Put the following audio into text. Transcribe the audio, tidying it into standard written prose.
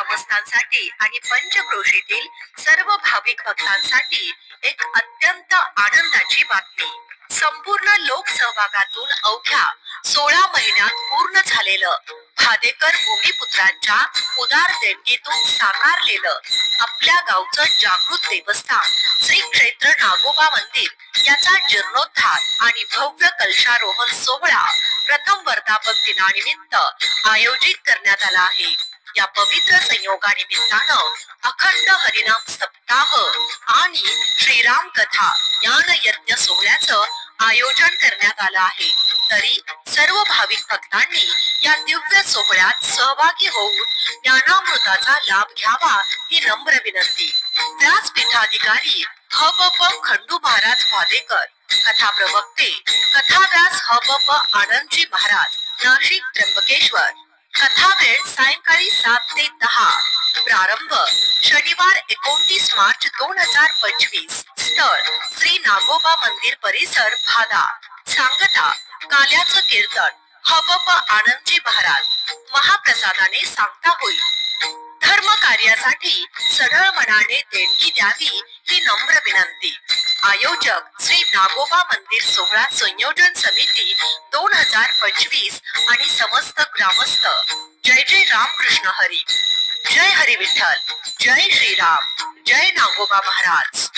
ग्रामस्थांसाठी आणि पंचक्रोशीतील सर्व भाविक भक्तांसाठी एक अत्यंत आनंदाची बातमी. संपूर्ण लोकसहभागातून अवघ्या 16 महिन्यात पूर्ण झालेलं भादेकर भूमिपुत्रांच्या उदार देणगीतून साकारलेलं आपल्या गावचं जागृत देवस्थान श्री क्षेत्र नागोबा मंदिर याचा जीर्णोद्धार आणि भव्य कलशारोहण सोहळा प्रथम वर्धापन दिनानिमित्त आयोजित करण्यात आला आहे. या पवित्र संयोगानिमित्तानं अखंड हरिनाम सप्ताह आणि श्रीराम कथा ज्ञान यज्ञ सोहळ्याचं आयोजन करण्यात आलं आहे. तरी सर्व भाविक भक्तांनी या दिव्य सोहळ्यात सहभागी होऊन ज्ञानामृताचा लाभ घ्यावा ही नम्र विनंती. व्यासपीठाधिकारी ह.प.प. खंडू महाराज भादेकर, कथा प्रवक्ते कथाव्यास ह.प.प. आनंदजी महाराज, नाशिक त्र्यंबकेश्वर. कथा वेळ सायंकाळी 7 ते 10. प्रारंभ शनिवार 29 मार्च 2025. स्थळ श्री नागोबा मंदिर परिसर भादा. सांगता काल्याचं कीर्तन ह.प.प. आनंदजी महाराज. महाप्रसादाने सांगता होईल. धर्म कार्यासाठी सढळ मनाने देणगी द्यावी ही नम्र विनंती. आयोजक श्री नागोबा मंदिर सोहळा संयोजन समिती 2025 आणि समस्त ग्रामस्थ. जय जय रामकृष्ण हरी. जय हरी विठ्ठल. जय श्रीराम. जय नागोबा महाराज.